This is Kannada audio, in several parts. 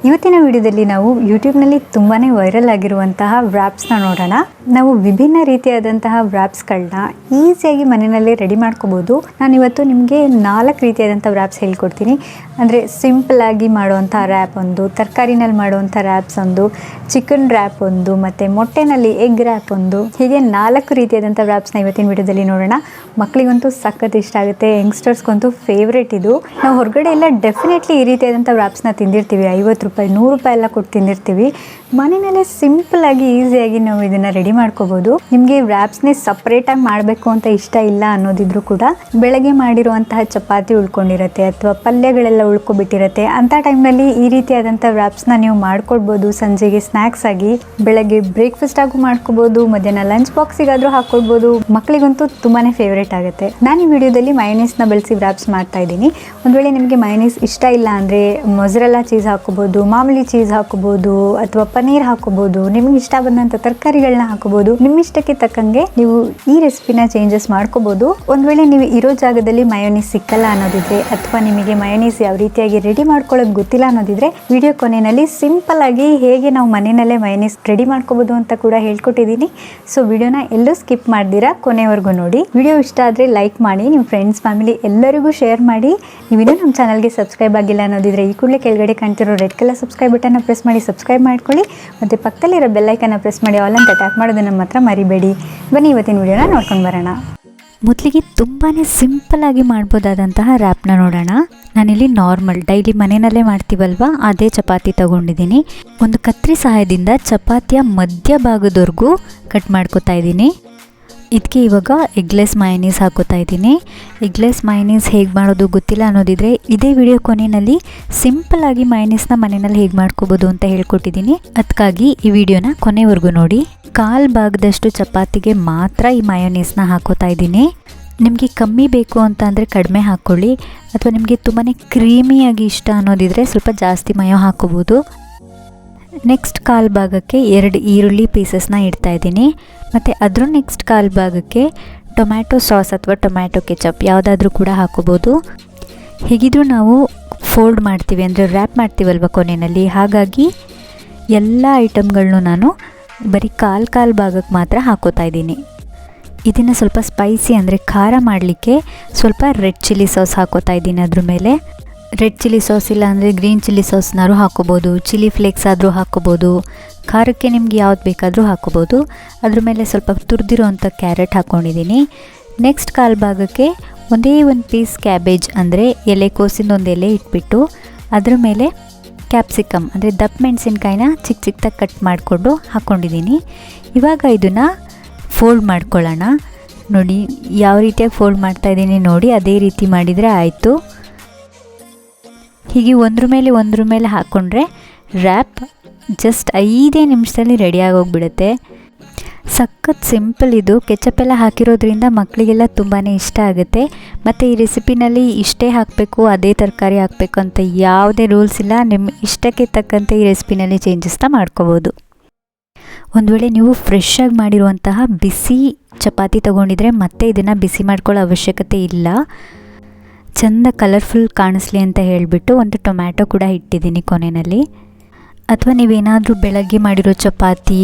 ಇವತ್ತಿನ ವಿಡಿಯೋದಲ್ಲಿ ನಾವು ಯೂಟ್ಯೂಬ್ನಲ್ಲಿ ತುಂಬಾ ವೈರಲ್ ಆಗಿರುವಂತಹ ವ್ರಾಪ್ಸ್ನ ನೋಡೋಣ. ನಾವು ವಿಭಿನ್ನ ರೀತಿಯಾದಂತಹ ವ್ರಾಪ್ಸ್ಗಳನ್ನ ಈಸಿಯಾಗಿ ಮನೆಯಲ್ಲೇ ರೆಡಿ ಮಾಡ್ಕೋಬೋದು. ನಾನಿವತ್ತು ನಿಮಗೆ 4 ರೀತಿಯಾದಂಥ ವ್ರಾಪ್ಸ್ ಹೇಳ್ಕೊಡ್ತೀನಿ. ಅಂದರೆ ಸಿಂಪಲ್ಲಾಗಿ ಮಾಡುವಂಥ ರ್ಯಾಪ್ ಒಂದು, ತರಕಾರಿನಲ್ಲಿ ಮಾಡುವಂಥ ರ್ಯಾಪ್ಸ್ ಒಂದು, ಚಿಕನ್ ರ್ಯಾಪ್ ಒಂದು, ಮತ್ತು ಮೊಟ್ಟೆನಲ್ಲಿ ಎಗ್ ರ್ಯಾಪ್ ಒಂದು, ಹೀಗೆ 4 ರೀತಿಯಾದಂಥ ವ್ರಾಪ್ಸ್ನ ಇವತ್ತಿನ ವಿಡಿಯೋದಲ್ಲಿ ನೋಡೋಣ. ಮಕ್ಕಳಿಗಂತೂ ಸಖತ್ ಇಷ್ಟ ಆಗುತ್ತೆ, ಯಂಗ್ಸ್ಟರ್ಸ್ಗಂತೂ ಫೇವ್ರೇಟ್ ಇದು. ನಾವು ಹೊರಗಡೆ ಎಲ್ಲ ಡೆಫಿನೆಟ್ಲಿ ಈ ರೀತಿಯಾದಂಥ ವ್ರಾಪ್ಸ್ನ ತಿಂದಿರ್ತೀವಿ, 50 ರೂಪಾಯಿ 100 ರೂಪಾಯಿ ಎಲ್ಲ ಕೊಟ್ಟು ತಿಂದಿರ್ತೀವಿ. ಮನೆಯಲ್ಲೇ ಸಿಂಪಲ್ಲಾಗಿ ಈಸಿಯಾಗಿ ನಾವು ಇದನ್ನು ರೆಡಿ ಮಾಡ್ಕೋಬೋದು. ನಿಮಗೆ ವ್ರಾಪ್ಸ್ನೇ ಸಪ್ರೇಟಾಗಿ ಮಾಡಬೇಕು ಅಂತ ಇಷ್ಟ ಇಲ್ಲ ಅನ್ನೋದಿದ್ರು ಕೂಡ ಬೆಳಗ್ಗೆ ಮಾಡಿರುವಂತಹ ಚಪಾತಿ ಉಳ್ಕೊಂಡಿರುತ್ತೆ ಅಥವಾ ಪಲ್ಯಗಳೆಲ್ಲ ಉಳ್ಕೊಬಿಟ್ಟಿರುತ್ತೆ, ಅಂಥ ಟೈಮ್ನಲ್ಲಿ ಈ ರೀತಿಯಾದಂಥ ವ್ರಾಪ್ಸ್ನ ನೀವು ಮಾಡ್ಕೊಳ್ಬೋದು. ಸಂಜೆಗೆ ಸ್ನ್ಯಾಕ್ಸ್ ಆಗಿ, ಬೆಳಗ್ಗೆ ಬ್ರೇಕ್ಫಾಸ್ಟ್ ಆಗು ಮಾಡ್ಕೋಬೋದು, ಮಧ್ಯಾಹ್ನ ಲಂಚ್ ಬಾಕ್ಸಿಗಾದರೂ ಹಾಕ್ಕೊಳ್ಬೋದು. ಮಕ್ಕಳಿಗಂತೂ ತುಂಬಾ ಫೇವ್ರೇಟ್ ಆಗುತ್ತೆ. ನಾನು ಈ ವಿಡಿಯೋದಲ್ಲಿ ಮಯೋನೈಸ್ನ ಬಳಸಿ ವ್ರಾಪ್ಸ್ ಮಾಡ್ತಾ ಇದ್ದೀನಿ. ಒಂದು ವೇಳೆ ನಿಮಗೆ ಮಯೋನೈಸ್ ಇಷ್ಟ ಇಲ್ಲ ಅಂದರೆ ಮೊಸರೆಲ್ಲಾ ಚೀಸ್ ಹಾಕೋಬೋದು, ಮಾಮೂಲಿ ಚೀಸ್ ಹಾಕೋಬೋದು, ಅಥವಾ ಪನ್ನೀರ್ ಹಾಕೋಬೋದು, ನಿಮ್ಗೆ ಇಷ್ಟ ಬಂದಂಥ ತರಕಾರಿಗಳನ್ನ ಹಾಕೋಬೋದು. ನಿಮ್ಮ ಇಷ್ಟಕ್ಕೆ ತಕ್ಕಂಗೆ ನೀವು ಈ ರೆಸಿಪಿನ ಚೇಂಜಸ್ ಮಾಡ್ಕೋಬೋದು. ಒಂದು ವೇಳೆ ನೀವು ಇರೋ ಜಾಗದಲ್ಲಿ ಮಯೋನೈಸ್ ಸಿಕ್ಕಲ್ಲ ಅನ್ನೋದಿದ್ರೆ, ಅಥವಾ ನಿಮಗೆ ಮಯೋನೈಸ್ ಯಾವ ರೀತಿಯಾಗಿ ರೆಡಿ ಮಾಡ್ಕೊಳ್ಳೋದು ಗೊತ್ತಿಲ್ಲ ಅನ್ನೋದಿದ್ರೆ, ವಿಡಿಯೋ ಕೊನೆಯಲ್ಲಿ ಸಿಂಪಲ್ ಆಗಿ ಹೇಗೆ ನಾವು ಮನೆಯಲ್ಲೇ ಮಯೋನೈಸ್ ರೆಡಿ ಮಾಡ್ಕೋಬೋದು ಅಂತ ಕೂಡ ಹೇಳ್ಕೊಟ್ಟಿದ್ದೀನಿ. ಸೊ ವಿಡಿಯೋನ ಎಲ್ಲೂ ಸ್ಕಿಪ್ ಮಾಡ್ದಿರಾ ಕೊನೆವರೆಗೂ ನೋಡಿ. ವಿಡಿಯೋ ಇಷ್ಟ ಆದರೆ ಲೈಕ್ ಮಾಡಿ, ನಿಮ್ಮ ಫ್ರೆಂಡ್ಸ್ ಫ್ಯಾಮಿಲಿ ಎಲ್ಲರಿಗೂ ಶೇರ್ ಮಾಡಿ. ನೀವಿನ್ನೂ ನಮ್ಮ ಚಾನಲ್ಗೆ ಸಬ್ಸ್ಕ್ರೈಬ್ ಆಗಿಲ್ಲ ಅನ್ನೋದಿದ್ರೆ ಈ ಕೂಡಲೇ ಕೆಳಗಡೆ ಕಾಣ್ತಿರೋ ರೆಡ್ ಕಲರ್ ಸಬ್ಸ್ಕ್ರೈಬ್ ಬಟನ್ನ ಪ್ರೆಸ್ ಮಾಡಿ ಸಬ್ಸ್ಕ್ರೈಬ್ ಮಾಡ್ಕೊಳ್ಳಿ, ಮತ್ತು ಪಕ್ಕದಲ್ಲಿರೋ ಬೆಲ್ಲೈಕನ್ನ ಪ್ರೆಸ್ ಮಾಡಿ ಆಲ್ ಅಂತ ಟ್ಯಾಪ್ ಮಾಡೋದನ್ನು ಮಾತ್ರ ಮರಿಬೇಡಿ. ಬನ್ನಿ ಇವತ್ತಿನ ವಿಡಿಯೋನ ನೋಡ್ಕೊಂಡು ಬರೋಣ. ಮೊದಲಿಗೆ ತುಂಬಾ ಸಿಂಪಲ್ಲಾಗಿ ಮಾಡ್ಬೋದಾದಂತಹ ರ್ಯಾಪ್ನ ನೋಡೋಣ. ನಾನಿಲ್ಲಿ ನಾರ್ಮಲ್ ಡೈಲಿ ಮನೆಯಲ್ಲೇ ಮಾಡ್ತೀವಲ್ವ ಅದೇ ಚಪಾತಿ ತೊಗೊಂಡಿದ್ದೀನಿ. ಒಂದು ಕತ್ರಿ ಸಹಾಯದಿಂದ ಚಪಾತಿಯ ಮಧ್ಯಭಾಗದವರೆಗೂ ಕಟ್ ಮಾಡ್ಕೊತಾ ಇದ್ದೀನಿ. ಇದಕ್ಕೆ ಇವಾಗ ಎಗ್ಲೆಸ್ ಮಯೋನೈಸ್ ಹಾಕೋತಾ ಇದ್ದೀನಿ. ಎಗ್ಲೆಸ್ ಮಯೋನೈಸ್ ಹೇಗೆ ಮಾಡೋದು ಗೊತ್ತಿಲ್ಲ ಅನ್ನೋದಿದ್ರೆ ಇದೇ ವಿಡಿಯೋ ಕೊನೆಯಲ್ಲಿ ಸಿಂಪಲ್ಲಾಗಿ ಮಯೋನೈಸ್ನ ಮನೆಯಲ್ಲಿ ಹೇಗೆ ಮಾಡ್ಕೋಬೋದು ಅಂತ ಹೇಳ್ಕೊಟ್ಟಿದ್ದೀನಿ. ಅದಕ್ಕಾಗಿ ಈ ವಿಡಿಯೋನ ಕೊನೆವರೆಗೂ ನೋಡಿ. 1/4 ಭಾಗದಷ್ಟು ಚಪಾತಿಗೆ ಮಾತ್ರ ಈ ಮಯೋನೈಸ್ನ ಹಾಕೋತಾ ಇದ್ದೀನಿ. ನಿಮಗೆ ಕಮ್ಮಿ ಬೇಕು ಅಂತ ಅಂದರೆ ಕಡಿಮೆ ಹಾಕ್ಕೊಳ್ಳಿ, ಅಥವಾ ನಿಮಗೆ ತುಂಬಾ ಕ್ರೀಮಿಯಾಗಿ ಇಷ್ಟ ಅನ್ನೋದಿದ್ರೆ ಸ್ವಲ್ಪ ಜಾಸ್ತಿ ಮಯೋ ಹಾಕೋಬೋದು. ನೆಕ್ಸ್ಟ್ 1/4 ಭಾಗಕ್ಕೆ 2 ಈರುಳ್ಳಿ ಪೀಸಸ್ನ ಇಡ್ತಾಯಿದ್ದೀನಿ. ಮತ್ತು ಅದ್ರ ನೆಕ್ಸ್ಟ್ 1/4 ಭಾಗಕ್ಕೆ ಟೊಮ್ಯಾಟೊ ಸಾಸ್ ಅಥವಾ ಟೊಮ್ಯಾಟೊ ಕೆಚಪ್ ಯಾವುದಾದ್ರೂ ಕೂಡ ಹಾಕೋಬೋದು. ಹೇಗಿದ್ರೂ ನಾವು ಫೋಲ್ಡ್ ಮಾಡ್ತೀವಿ ಅಂದರೆ ರ್ಯಾಪ್ ಮಾಡ್ತೀವಲ್ವ ಕೊನೆಯಲ್ಲಿ, ಹಾಗಾಗಿ ಎಲ್ಲ ಐಟಮ್ಗಳನ್ನೂ ನಾನು ಬರೀ 1/4 ಭಾಗಕ್ಕೆ ಮಾತ್ರ ಹಾಕೋತಾ ಇದ್ದೀನಿ. ಇದನ್ನು ಸ್ವಲ್ಪ ಸ್ಪೈಸಿ ಅಂದರೆ ಖಾರ ಮಾಡಲಿಕ್ಕೆ ಸ್ವಲ್ಪ ರೆಡ್ ಚಿಲ್ಲಿ ಸಾಸ್ ಹಾಕೋತಾ ಇದ್ದೀನಿ. ಅದ್ರ ಮೇಲೆ ರೆಡ್ ಚಿಲ್ಲಿ ಸಾಸ್ ಇಲ್ಲ ಅಂದರೆ ಗ್ರೀನ್ ಚಿಲ್ಲಿ ಸಾಸ್ನಾರು ಹಾಕೋಬೋದು, ಚಿಲ್ಲಿ ಫ್ಲೇಕ್ಸ್ ಆದರೂ ಹಾಕೋಬೋದು. ಖಾರಕ್ಕೆ ನಿಮ್ಗೆ ಯಾವ್ದು ಬೇಕಾದರೂ ಹಾಕೋಬೋದು. ಅದ್ರ ಮೇಲೆ ಸ್ವಲ್ಪ ತುರಿದಿರೋವಂಥ ಕ್ಯಾರೆಟ್ ಹಾಕ್ಕೊಂಡಿದ್ದೀನಿ. ನೆಕ್ಸ್ಟ್ 1/4 ಭಾಗಕ್ಕೆ ಒಂದೇ ಒಂದು ಪೀಸ್ ಕ್ಯಾಬೇಜ್ ಅಂದರೆ ಎಲೆಕೋಸಿಂದ ಒಂದು ಎಲೆ ಇಟ್ಬಿಟ್ಟು ಅದ್ರ ಮೇಲೆ ಕ್ಯಾಪ್ಸಿಕಮ್ ಅಂದರೆ ದಪ್ಪ ಮೆಣಸಿನ್ಕಾಯಿನ ಚಿಕ್ಕ ಚಿಕ್ಕದಾಗಿ ಕಟ್ ಮಾಡಿಕೊಂಡು ಹಾಕ್ಕೊಂಡಿದ್ದೀನಿ. ಇವಾಗ ಇದನ್ನು ಫೋಲ್ಡ್ ಮಾಡ್ಕೊಳ್ಳೋಣ. ನೋಡಿ ಯಾವ ರೀತಿಯಾಗಿ ಫೋಲ್ಡ್ ಮಾಡ್ತಾಯಿದ್ದೀನಿ ನೋಡಿ, ಅದೇ ರೀತಿ ಮಾಡಿದರೆ ಆಯಿತು. ಹೀಗೆ ಒಂದ್ರ ಮೇಲೆ ಹಾಕ್ಕೊಂಡ್ರೆ ರ್ಯಾಪ್ ಜಸ್ಟ್ 5 ನಿಮಿಷದಲ್ಲಿ ರೆಡಿಯಾಗಿ ಹೋಗ್ಬಿಡುತ್ತೆ. ಸಖತ್ ಸಿಂಪಲ್ ಇದು. ಕೆಚಪ್ ಎಲ್ಲ ಹಾಕಿರೋದ್ರಿಂದ ಮಕ್ಕಳಿಗೆಲ್ಲ ತುಂಬಾ ಇಷ್ಟ ಆಗುತ್ತೆ. ಮತ್ತು ಈ ರೆಸಿಪಿನಲ್ಲಿ ಇಷ್ಟೇ ಹಾಕಬೇಕು, ಅದೇ ತರಕಾರಿ ಹಾಕಬೇಕು ಅಂತ ಯಾವುದೇ ರೂಲ್ಸ್ ಇಲ್ಲ. ನಿಮ್ಮ ಇಷ್ಟಕ್ಕೆ ತಕ್ಕಂತೆ ಈ ರೆಸಿಪಿನಲ್ಲಿ ಚೇಂಜಸ್ನ ಮಾಡ್ಕೋಬೋದು. ಒಂದು ವೇಳೆ ನೀವು ಫ್ರೆಶ್ ಆಗಿ ಮಾಡಿರುವಂತಹ ಬಿಸಿ ಚಪಾತಿ ತೊಗೊಂಡಿದ್ರೆ ಮತ್ತೆ ಇದನ್ನು ಬಿಸಿ ಮಾಡ್ಕೊಳ್ಳೋ ಅವಶ್ಯಕತೆ ಇಲ್ಲ. ಚೆಂದ ಕಲರ್ಫುಲ್ ಕಾಣಿಸ್ಲಿ ಅಂತ ಹೇಳಿಬಿಟ್ಟು ಒಂದು ಟೊಮ್ಯಾಟೊ ಕೂಡ ಇಟ್ಟಿದ್ದೀನಿ ಕೊನೆಯಲ್ಲಿ. ಅಥವಾ ನೀವೇನಾದರೂ ಬೆಳಗ್ಗೆ ಮಾಡಿರೋ ಚಪಾತಿ,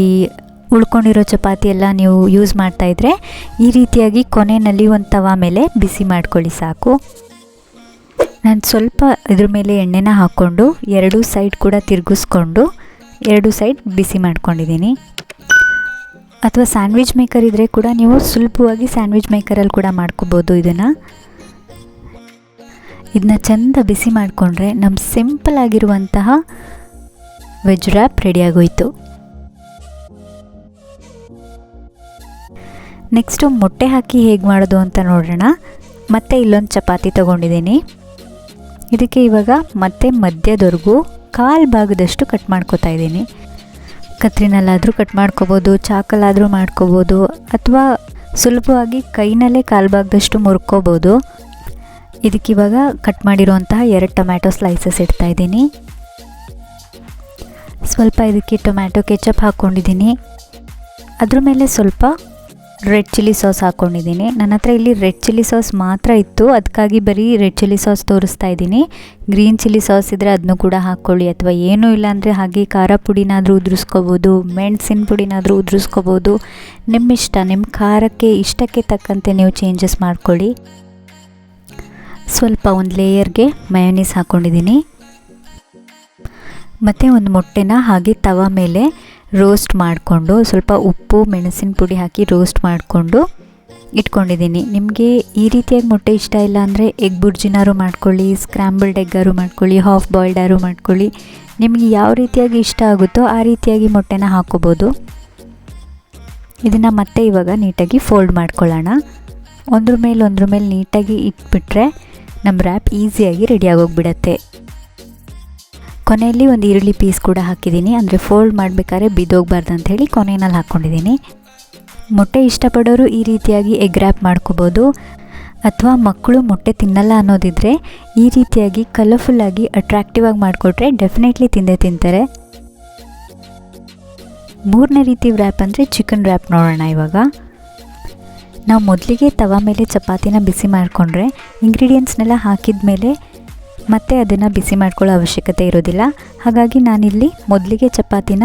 ಉಳ್ಕೊಂಡಿರೋ ಚಪಾತಿ ಎಲ್ಲ ನೀವು ಯೂಸ್ ಮಾಡ್ತಾಯಿದ್ರೆ ಈ ರೀತಿಯಾಗಿ ಕೊನೆಯಲ್ಲಿ ಒಂದು ತವಾ ಮೇಲೆ ಬಿಸಿ ಮಾಡ್ಕೊಳ್ಳಿ ಸಾಕು. ನಾನು ಸ್ವಲ್ಪ ಇದ್ರ ಮೇಲೆ ಎಣ್ಣೆನ ಹಾಕ್ಕೊಂಡು 2 ಸೈಡ್ ಕೂಡ ತಿರುಗಿಸ್ಕೊಂಡು 2 ಸೈಡ್ ಬಿಸಿ ಮಾಡ್ಕೊಂಡಿದ್ದೀನಿ. ಅಥವಾ ಸ್ಯಾಂಡ್ವಿಚ್ ಮೇಕರ್ ಇದ್ದರೆ ಕೂಡ ನೀವು ಸುಲಭವಾಗಿ ಸ್ಯಾಂಡ್ವಿಚ್ ಮೇಕರಲ್ಲಿ ಕೂಡ ಮಾಡ್ಕೋಬೋದು. ಇದನ್ನ ಚೆಂದ ಬಿಸಿ ಮಾಡಿಕೊಂಡ್ರೆ ನಮ್ಮ ಸಿಂಪಲ್ ಆಗಿರುವಂತಹ ವೆಜ್ ರ್ಯಾಪ್ ರೆಡಿಯಾಗೋಯ್ತು. ನೆಕ್ಸ್ಟು ಮೊಟ್ಟೆ ಹಾಕಿ ಹೇಗೆ ಮಾಡೋದು ಅಂತ ನೋಡೋಣ. ಮತ್ತೆ ಇಲ್ಲೊಂದು ಚಪಾತಿ ತೊಗೊಂಡಿದ್ದೀನಿ. ಇದಕ್ಕೆ ಇವಾಗ ಮತ್ತೆ ಮಧ್ಯದವರೆಗೂ 1/4 ಭಾಗದಷ್ಟು ಕಟ್ ಮಾಡ್ಕೋತಾ ಇದ್ದೀನಿ. ಕತ್ರಿನಲ್ಲಾದರೂ ಕಟ್ ಮಾಡ್ಕೋಬೋದು, ಚಾಕಲ್ಲಾದರೂ ಮಾಡ್ಕೋಬೋದು, ಅಥವಾ ಸುಲಭವಾಗಿ ಕೈನಲ್ಲೇ 1/4 ಭಾಗದಷ್ಟು ಮುರ್ಕೋಬೋದು. ಇದಕ್ಕಿವಾಗ ಕಟ್ ಮಾಡಿರೋಂತಹ 2 ಟೊಮ್ಯಾಟೊ ಸ್ಲೈಸಸ್ ಇಡ್ತಾಯಿದ್ದೀನಿ. ಸ್ವಲ್ಪ ಇದಕ್ಕೆ ಟೊಮ್ಯಾಟೊ ಕೆಚಪ್ ಹಾಕ್ಕೊಂಡಿದ್ದೀನಿ. ಅದ್ರ ಮೇಲೆ ಸ್ವಲ್ಪ ರೆಡ್ ಚಿಲ್ಲಿ ಸಾಸ್ ಹಾಕ್ಕೊಂಡಿದ್ದೀನಿ. ನನ್ನ ಹತ್ರ ಇಲ್ಲಿ ರೆಡ್ ಚಿಲ್ಲಿ ಸಾಸ್ ಮಾತ್ರ ಇತ್ತು, ಅದಕ್ಕಾಗಿ ಬರೀ ರೆಡ್ ಚಿಲ್ಲಿ ಸಾಸ್ ತೋರಿಸ್ತಾ ಇದ್ದೀನಿ. ಗ್ರೀನ್ ಚಿಲ್ಲಿ ಸಾಸ್ ಇದ್ದರೆ ಅದನ್ನು ಕೂಡ ಹಾಕ್ಕೊಳ್ಳಿ, ಅಥವಾ ಏನೂ ಇಲ್ಲಾಂದರೆ ಹಾಗೆ ಖಾರ ಪುಡಿನಾದರೂ ಉದುರಿಸ್ಕೋಬೋದು, ಮೆಣಸಿನ ಪುಡಿನಾದರೂ ಉದುರಿಸ್ಕೋಬೋದು. ನಿಮ್ಮ ಇಷ್ಟ, ನಿಮ್ಮ ಖಾರಕ್ಕೆ ಇಷ್ಟಕ್ಕೆ ತಕ್ಕಂತೆ ನೀವು ಚೇಂಜಸ್ ಮಾಡ್ಕೊಳ್ಳಿ. ಸ್ವಲ್ಪ ಒಂದು ಲೇಯರ್ಗೆ ಮಯೋನೀಸ್ ಹಾಕ್ಕೊಂಡಿದ್ದೀನಿ. ಮತ್ತು ಒಂದು ಮೊಟ್ಟೆನ ಹಾಗೆ ತವ ಮೇಲೆ ರೋಸ್ಟ್ ಮಾಡಿಕೊಂಡು ಸ್ವಲ್ಪ ಉಪ್ಪು ಮೆಣಸಿನ ಪುಡಿ ಹಾಕಿ ರೋಸ್ಟ್ ಮಾಡಿಕೊಂಡು ಇಟ್ಕೊಂಡಿದ್ದೀನಿ. ನಿಮಗೆ ಈ ರೀತಿಯಾಗಿ ಮೊಟ್ಟೆ ಇಷ್ಟ ಇಲ್ಲ ಅಂದರೆ ಎಗ್ ಬುರ್ಜಿನಾರು ಮಾಡ್ಕೊಳ್ಳಿ, ಸ್ಕ್ರ್ಯಾಂಬಲ್ಡ್ ಎಗ್ಗಾರು ಮಾಡ್ಕೊಳ್ಳಿ, ಹಾಫ್ ಬಾಯ್ಲ್ಡಾರು ಮಾಡ್ಕೊಳ್ಳಿ. ನಿಮಗೆ ಯಾವ ರೀತಿಯಾಗಿ ಇಷ್ಟ ಆಗುತ್ತೋ ಆ ರೀತಿಯಾಗಿ ಮೊಟ್ಟೆನ ಹಾಕ್ಕೋಬೋದು. ಇದನ್ನು ಮತ್ತೆ ಇವಾಗ ನೀಟಾಗಿ ಫೋಲ್ಡ್ ಮಾಡ್ಕೊಳ್ಳೋಣ. ಒಂದ್ರ ಮೇಲೆ ನೀಟಾಗಿ ಇಟ್ಬಿಟ್ರೆ ನಮ್ಮ ರ್ಯಾಪ್ ಈಸಿಯಾಗಿ ರೆಡಿಯಾಗೋಗ್ಬಿಡತ್ತೆ. ಕೊನೆಯಲ್ಲಿ ಒಂದು ಈರುಳ್ಳಿ ಪೀಸ್ ಕೂಡ ಹಾಕಿದ್ದೀನಿ, ಅಂದರೆ ಫೋಲ್ಡ್ ಮಾಡಬೇಕಾದ್ರೆ ಬಿದ್ದೋಗ್ಬಾರ್ದು ಅಂಥೇಳಿ ಕೊನೆಯಲ್ಲಿ ಹಾಕ್ಕೊಂಡಿದ್ದೀನಿ. ಮೊಟ್ಟೆ ಇಷ್ಟಪಡೋರು ಈ ರೀತಿಯಾಗಿ ಎಗ್ ರ್ಯಾಪ್ ಮಾಡ್ಕೋಬೋದು, ಅಥವಾ ಮಕ್ಕಳು ಮೊಟ್ಟೆ ತಿನ್ನಲ್ಲ ಅನ್ನೋದಿದ್ದರೆ ಈ ರೀತಿಯಾಗಿ ಕಲರ್ಫುಲ್ಲಾಗಿ ಅಟ್ರಾಕ್ಟಿವ್ ಆಗಿ ಮಾಡಿಕೊಟ್ರೆ ಡೆಫಿನೆಟ್ಲಿ ತಿಂದೇ ತಿಂತಾರೆ. ಮೂರನೇ ರೀತಿ ರ್ಯಾಪ್ ಅಂದರೆ ಚಿಕನ್ ರ್ಯಾಪ್ ನೋಡೋಣ. ಇವಾಗ ನಾವು ಮೊದಲಿಗೆ ತವ ಮೇಲೆ ಚಪಾತಿನ ಬಿಸಿ ಮಾಡಿಕೊಂಡ್ರೆ ಇಂಗ್ರೀಡಿಯೆಂಟ್ಸ್ನೆಲ್ಲ ಹಾಕಿದ ಮೇಲೆ ಮತ್ತೆ ಅದನ್ನು ಬಿಸಿ ಮಾಡ್ಕೊಳ್ಳೋ ಅವಶ್ಯಕತೆ ಇರೋದಿಲ್ಲ. ಹಾಗಾಗಿ ನಾನಿಲ್ಲಿ ಮೊದಲಿಗೆ ಚಪಾತಿನ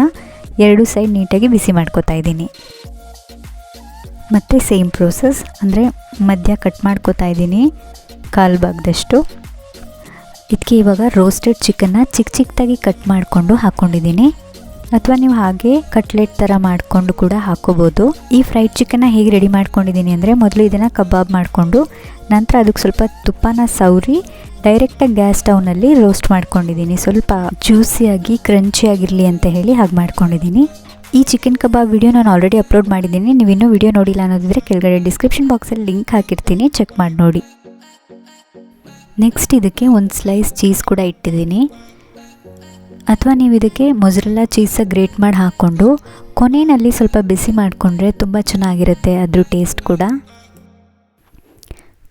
2 ಸೈಡ್ ನೀಟಾಗಿ ಬಿಸಿ ಮಾಡ್ಕೊತಾ ಇದ್ದೀನಿ. ಮತ್ತು ಸೇಮ್ ಪ್ರೋಸೆಸ್, ಅಂದರೆ ಮಧ್ಯ ಕಟ್ ಮಾಡ್ಕೊತಾ ಇದ್ದೀನಿ ಕಾಲು ಭಾಗದಷ್ಟು. ಇದಕ್ಕೆ ಇವಾಗ ರೋಸ್ಟೆಡ್ ಚಿಕನ್ನ ಚಿಕ್ಕದಾಗಿ ಕಟ್ ಮಾಡಿಕೊಂಡು ಹಾಕ್ಕೊಂಡಿದ್ದೀನಿ, ಅಥವಾ ನೀವು ಹಾಗೆ ಕಟ್ಲೆಟ್ ಥರ ಮಾಡಿಕೊಂಡು ಕೂಡ ಹಾಕ್ಕೋಬೋದು. ಈ ಫ್ರೈಡ್ ಚಿಕನ್ನ ಹೇಗೆ ರೆಡಿ ಮಾಡ್ಕೊಂಡಿದ್ದೀನಿ ಅಂದರೆ, ಮೊದಲು ಇದನ್ನು ಕಬಾಬ್ ಮಾಡಿಕೊಂಡು ನಂತರ ಅದಕ್ಕೆ ಸ್ವಲ್ಪ ತುಪ್ಪನ ಸವರಿ ಡೈರೆಕ್ಟಾಗಿ ಗ್ಯಾಸ್ ಸ್ಟವ್ನಲ್ಲಿ ರೋಸ್ಟ್ ಮಾಡ್ಕೊಂಡಿದ್ದೀನಿ. ಸ್ವಲ್ಪ ಜ್ಯೂಸಿಯಾಗಿ ಕ್ರಂಚಿಯಾಗಿರಲಿ ಅಂತ ಹೇಳಿ ಹಾಗೆ ಮಾಡ್ಕೊಂಡಿದ್ದೀನಿ. ಈ ಚಿಕನ್ ಕಬಾಬ್ ವಿಡಿಯೋ ನಾನು ಆಲ್ರೆಡಿ ಅಪ್ಲೋಡ್ ಮಾಡಿದ್ದೀನಿ. ನೀವು ಇನ್ನೂ ವಿಡಿಯೋ ನೋಡಿಲ್ಲ ಅನ್ನೋದಿದ್ರೆ ಕೆಳಗಡೆ ಡಿಸ್ಕ್ರಿಪ್ಷನ್ ಬಾಕ್ಸಲ್ಲಿ ಲಿಂಕ್ ಹಾಕಿರ್ತೀನಿ, ಚೆಕ್ ಮಾಡಿ ನೋಡಿ. ನೆಕ್ಸ್ಟ್ ಇದಕ್ಕೆ ಒಂದು ಸ್ಲೈಸ್ ಚೀಸ್ ಕೂಡ ಇಟ್ಟಿದ್ದೀನಿ, ಅಥವಾ ನೀವು ಇದಕ್ಕೆ ಮೊಜರೆಲ್ಲಾ ಚೀಸ ಗ್ರೇಟ್ ಮಾಡಿ ಹಾಕ್ಕೊಂಡು ಕೊನೆಯಲ್ಲಿ ಸ್ವಲ್ಪ ಬಿಸಿ ಮಾಡಿಕೊಂಡ್ರೆ ತುಂಬ ಚೆನ್ನಾಗಿರುತ್ತೆ ಅದ್ರ ಟೇಸ್ಟ್ ಕೂಡ.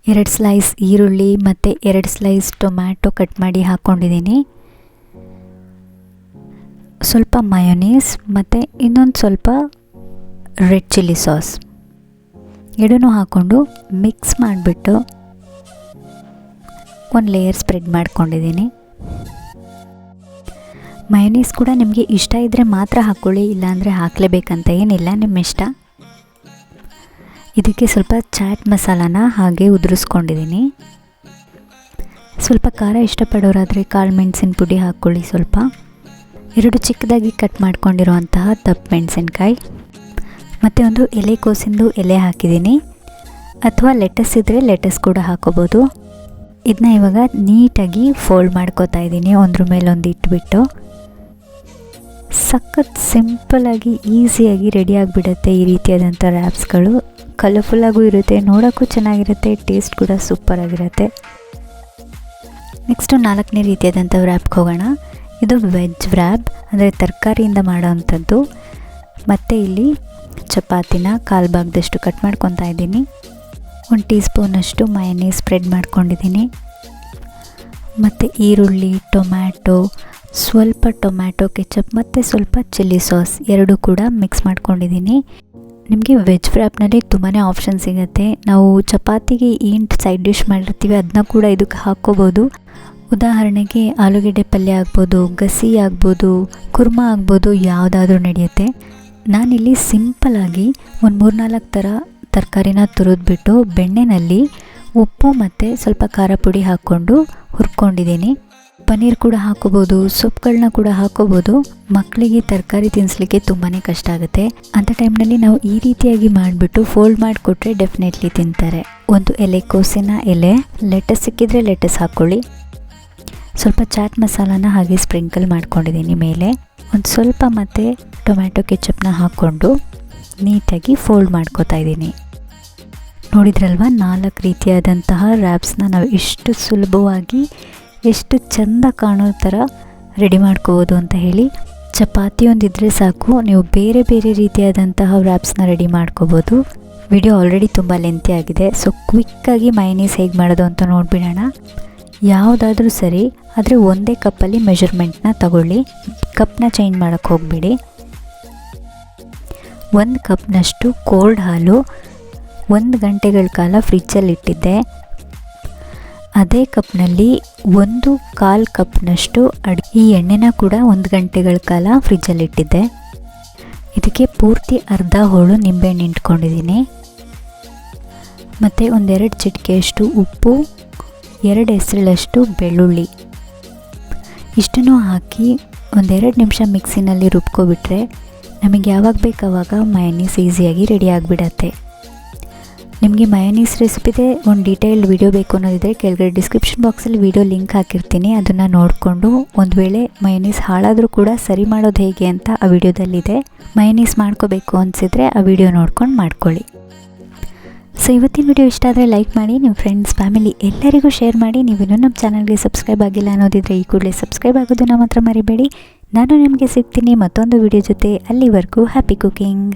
2 ಸ್ಲೈಸ್ ಈರುಳ್ಳಿ ಮತ್ತು 2 ಸ್ಲೈಸ್ ಟೊಮ್ಯಾಟೊ ಕಟ್ ಮಾಡಿ ಹಾಕ್ಕೊಂಡಿದ್ದೀನಿ. ಸ್ವಲ್ಪ ಮಯೋನೀಸ್ ಮತ್ತು ಇನ್ನೊಂದು ಸ್ವಲ್ಪ ರೆಡ್ ಚಿಲ್ಲಿ ಸಾಸ್ ಎರಡನ್ನೂ ಹಾಕ್ಕೊಂಡು ಮಿಕ್ಸ್ ಮಾಡಿಬಿಟ್ಟು ಒಂದು ಲೇಯರ್ ಸ್ಪ್ರೆಡ್ ಮಾಡ್ಕೊಂಡಿದ್ದೀನಿ. ಮಯೋನೀಸ್ ಕೂಡ ನಿಮಗೆ ಇಷ್ಟ ಇದ್ದರೆ ಮಾತ್ರ ಹಾಕ್ಕೊಳ್ಳಿ, ಇಲ್ಲಾಂದರೆ ಹಾಕಲೇಬೇಕಂತ ಏನಿಲ್ಲ, ನಿಮ್ಮ ಇಷ್ಟ. ಇದಕ್ಕೆ ಸ್ವಲ್ಪ ಚಾಟ್ ಮಸಾಲಾನ ಹಾಗೆ ಉದುರಿಸ್ಕೊಂಡಿದ್ದೀನಿ. ಸ್ವಲ್ಪ ಖಾರ ಇಷ್ಟಪಡೋರಾದರೆ ಕಾಳು ಮೆಣಸಿನ ಪುಡಿ ಹಾಕ್ಕೊಳ್ಳಿ. ಸ್ವಲ್ಪ 2 ಚಿಕ್ಕದಾಗಿ ಕಟ್ ಮಾಡ್ಕೊಂಡಿರೋಂತಹ ದಪ್ಪ ಮೆಣಸಿನ್ಕಾಯಿ ಮತ್ತು ಒಂದು ಎಲೆಕೋಸಿಂದು ಎಲೆ ಹಾಕಿದ್ದೀನಿ, ಅಥವಾ ಲೆಟಸ್ ಇದ್ದರೆ ಲೆಟಸ್ ಕೂಡ ಹಾಕೋಬೋದು. ಇದನ್ನ ಇವಾಗ ನೀಟಾಗಿ ಫೋಲ್ಡ್ ಮಾಡ್ಕೋತಾ ಇದ್ದೀನಿ, ಒಂದ್ರ ಮೇಲೆ ಒಂದು ಇಟ್ಬಿಟ್ಟು. ಸಖತ್ ಸಿಂಪಲ್ಲಾಗಿ ಈಸಿಯಾಗಿ ರೆಡಿ ಆಗಿಬಿಡುತ್ತೆ ಈ ರೀತಿಯಾದಂಥ ರ್ಯಾಪ್ಸ್ಗಳು. ಕಲರ್ಫುಲ್ಲಾಗೂ ಇರುತ್ತೆ, ನೋಡೋಕ್ಕೂ ಚೆನ್ನಾಗಿರುತ್ತೆ, ಟೇಸ್ಟ್ ಕೂಡ ಸೂಪರಾಗಿರುತ್ತೆ. ನೆಕ್ಸ್ಟು 4ನೇ ರೀತಿಯಾದಂಥ ರ್ಯಾಪ್ಗೆ ಹೋಗೋಣ. ಇದು ವೆಜ್ ರ್ಯಾಪ್, ಅಂದರೆ ತರಕಾರಿಯಿಂದ ಮಾಡೋವಂಥದ್ದು. ಮತ್ತು ಇಲ್ಲಿ ಚಪಾತಿನ ಕಾಲು ಭಾಗದಷ್ಟು ಕಟ್ ಮಾಡ್ಕೊತಾ ಇದ್ದೀನಿ. 1 ಟೀ ಸ್ಪೂನಷ್ಟು ಮಯೋನೀಸ್ ಸ್ಪ್ರೆಡ್ ಮಾಡ್ಕೊಂಡಿದ್ದೀನಿ. ಮತ್ತು ಈರುಳ್ಳಿ, ಟೊಮ್ಯಾಟೊ, ಸ್ವಲ್ಪ ಟೊಮ್ಯಾಟೊ ಕೆಚಪ್ ಮತ್ತು ಸ್ವಲ್ಪ ಚಿಲ್ಲಿ ಸಾಸ್ ಎರಡೂ ಕೂಡ ಮಿಕ್ಸ್ ಮಾಡ್ಕೊಂಡಿದ್ದೀನಿ. ನಿಮಗೆ ವೆಜ್ ರ್ಯಾಪ್ನಲ್ಲಿ ತುಂಬಾ ಆಪ್ಷನ್ ಸಿಗುತ್ತೆ. ನಾವು ಚಪಾತಿಗೆ ಏನು ಸೈಡ್ ಡಿಶ್ ಮಾಡಿರ್ತೀವಿ ಅದನ್ನ ಕೂಡ ಇದಕ್ಕೆ ಹಾಕ್ಕೋಬೋದು. ಉದಾಹರಣೆಗೆ ಆಲೂಗೆಡ್ಡೆ ಪಲ್ಯ ಆಗ್ಬೋದು, ಗಸಿ ಆಗ್ಬೋದು, ಕುರ್ಮಾ ಆಗ್ಬೋದು, ಯಾವುದಾದ್ರೂ ನಡೆಯುತ್ತೆ. ನಾನಿಲ್ಲಿ ಸಿಂಪಲ್ಲಾಗಿ ಒಂದು 3-4 ಥರ ತರಕಾರಿನ ತುರಿದ್ಬಿಟ್ಟು ಬೆಣ್ಣೆನಲ್ಲಿ ಉಪ್ಪು ಮತ್ತು ಸ್ವಲ್ಪ ಖಾರ ಪುಡಿ ಹಾಕ್ಕೊಂಡು ಹುರ್ಕೊಂಡಿದ್ದೀನಿ. ಪನ್ನೀರ್ ಕೂಡ ಹಾಕೋಬೋದು, ಸೊಪ್ಪುಗಳನ್ನ ಕೂಡ ಹಾಕೋಬೋದು. ಮಕ್ಕಳಿಗೆ ತರಕಾರಿ ತಿನ್ನಿಸ್ಲಿಕ್ಕೆ ತುಂಬಾ ಕಷ್ಟ ಆಗುತ್ತೆ. ಅಂಥ ಟೈಮ್ನಲ್ಲಿ ನಾವು ಈ ರೀತಿಯಾಗಿ ಮಾಡಿಬಿಟ್ಟು ಫೋಲ್ಡ್ ಮಾಡಿಕೊಟ್ರೆ ಡೆಫಿನೆಟ್ಲಿ ತಿಂತಾರೆ. ಒಂದು ಎಲೆಕೋಸಿನ ಎಲೆ, ಲೆಟಸ್ ಸಿಕ್ಕಿದ್ರೆ ಲೆಟಸ್ ಹಾಕ್ಕೊಳ್ಳಿ. ಸ್ವಲ್ಪ ಚಾಟ್ ಮಸಾಲಾನ ಹಾಗೆ ಸ್ಪ್ರಿಂಕಲ್ ಮಾಡ್ಕೊಂಡಿದ್ದೀನಿ ಮೇಲೆ. ಒಂದು ಸ್ವಲ್ಪ ಮತ್ತು ಟೊಮ್ಯಾಟೊ ಕೆಚಪ್ನ ಹಾಕ್ಕೊಂಡು ನೀಟಾಗಿ ಫೋಲ್ಡ್ ಮಾಡ್ಕೋತಾ ಇದ್ದೀನಿ. ನೋಡಿದ್ರಲ್ವ 4 ರೀತಿಯಾದಂತಹ ರ್ಯಾಪ್ಸ್ನ ನಾವು ಎಷ್ಟು ಸುಲಭವಾಗಿ ಎಷ್ಟು ಚೆಂದ ಕಾಣೋ ಥರ ರೆಡಿ ಮಾಡ್ಕೋಬೋದು ಅಂತ ಹೇಳಿ. ಚಪಾತಿ ಒಂದಿದ್ರೆ ಸಾಕು, ನೀವು ಬೇರೆ ಬೇರೆ ರೀತಿಯಾದಂತಹ ರ್ಯಾಪ್ಸ್ನ ರೆಡಿ ಮಾಡ್ಕೋಬೋದು. ವಿಡಿಯೋ ಆಲ್ರೆಡಿ ತುಂಬ ಲೆಂತಿ ಆಗಿದೆ, ಸೊ ಕ್ವಿಕ್ಕಾಗಿ ಮಯೋನೀಸ್ ಹೇಗೆ ಮಾಡೋದು ಅಂತ ನೋಡಿಬಿಡೋಣ. ಯಾವುದಾದ್ರೂ ಸರಿ, ಆದರೆ ಒಂದೇ ಕಪ್ಪಲ್ಲಿ ಮೆಷರ್ಮೆಂಟ್ನ ತಗೊಳ್ಳಿ, ಕಪ್ನ ಚೇಂಜ್ ಮಾಡೋಕ್ಕೆ ಹೋಗಬೇಡಿ. 1 ಕಪ್ನಷ್ಟು ಕೋಲ್ಡ್ ಹಾಲು 1 ಗಂಟೆಗಳ ಕಾಲ ಫ್ರಿಜ್ಜಲ್ಲಿ ಇಟ್ಟಿದ್ದೆ. ಅದೇ ಕಪ್ನಲ್ಲಿ 1/4 ಕಪ್ನಷ್ಟು ಈ ಎಣ್ಣೆನ ಕೂಡ 1 ಗಂಟೆಗಳ ಕಾಲ ಫ್ರಿಜ್ಜಲ್ಲಿ ಇಟ್ಟಿದ್ದೆ. ಇದಕ್ಕೆ ಪೂರ್ತಿ ಅರ್ಧ ಹೋಳು ನಿಂಬೆಹಣ್ಣು ಇಟ್ಕೊಂಡಿದ್ದೀನಿ. ಮತ್ತು 1-2 ಚಿಟಿಕೆಯಷ್ಟು ಉಪ್ಪು, 2 ಹೆಸರಳಷ್ಟು ಬೆಳ್ಳುಳ್ಳಿ ಇಷ್ಟನ್ನು ಹಾಕಿ 1-2 ನಿಮಿಷ ಮಿಕ್ಸಿನಲ್ಲಿ ರುಬ್ಕೊಬಿಟ್ರೆ ನಮಗೆ ಯಾವಾಗ ಬೇಕಾವಾಗ ಮಯೋನೀಸ್ ಈಸಿಯಾಗಿ ರೆಡಿ ಆಗಿಬಿಡತ್ತೆ. ನಿಮಗೆ ಮಯೋನೀಸ್ ರೆಸಿಪಿದೆ ಒಂದು ಡೀಟೇಲ್ಡ್ ವಿಡಿಯೋ ಬೇಕು ಅನ್ನೋದಿದ್ರೆ ಕೆಳಗಡೆ ಡಿಸ್ಕ್ರಿಪ್ಷನ್ ಬಾಕ್ಸಲ್ಲಿ ವಿಡಿಯೋ ಲಿಂಕ್ ಹಾಕಿರ್ತೀನಿ. ಅದನ್ನು ನೋಡಿಕೊಂಡು ಒಂದು ವೇಳೆ ಮಯೋನೀಸ್ ಹಾಳಾದರೂ ಕೂಡ ಸರಿ ಮಾಡೋದು ಹೇಗೆ ಅಂತ ಆ ವಿಡಿಯೋದಲ್ಲಿದೆ. ಮಯೋನೀಸ್ ಮಾಡ್ಕೋಬೇಕು ಅನಿಸಿದರೆ ಆ ವಿಡಿಯೋ ನೋಡ್ಕೊಂಡು ಮಾಡ್ಕೊಳ್ಳಿ. ಸೊ ಇವತ್ತಿನ ವಿಡಿಯೋ ಇಷ್ಟ ಆದರೆ ಲೈಕ್ ಮಾಡಿ, ನಿಮ್ಮ ಫ್ರೆಂಡ್ಸ್ ಫ್ಯಾಮಿಲಿ ಎಲ್ಲರಿಗೂ ಶೇರ್ ಮಾಡಿ. ನೀವಿನ್ನೂ ನಮ್ಮ ಚಾನಲ್ಗೆ ಸಬ್ಸ್ಕ್ರೈಬ್ ಆಗಿಲ್ಲ ಅನ್ನೋದಿದ್ರೆ ಈ ಕೂಡಲೇ ಸಬ್ಸ್ಕ್ರೈಬ್ ಆಗೋದನ್ನು ಮಾತ್ರ ಮರಿಬೇಡಿ. ನಾನು ನಿಮಗೆ ಸಿಗ್ತೀನಿ ಮತ್ತೊಂದು ವಿಡಿಯೋ ಜೊತೆ. ಅಲ್ಲಿವರೆಗೂ ಹ್ಯಾಪಿ ಕುಕಿಂಗ್.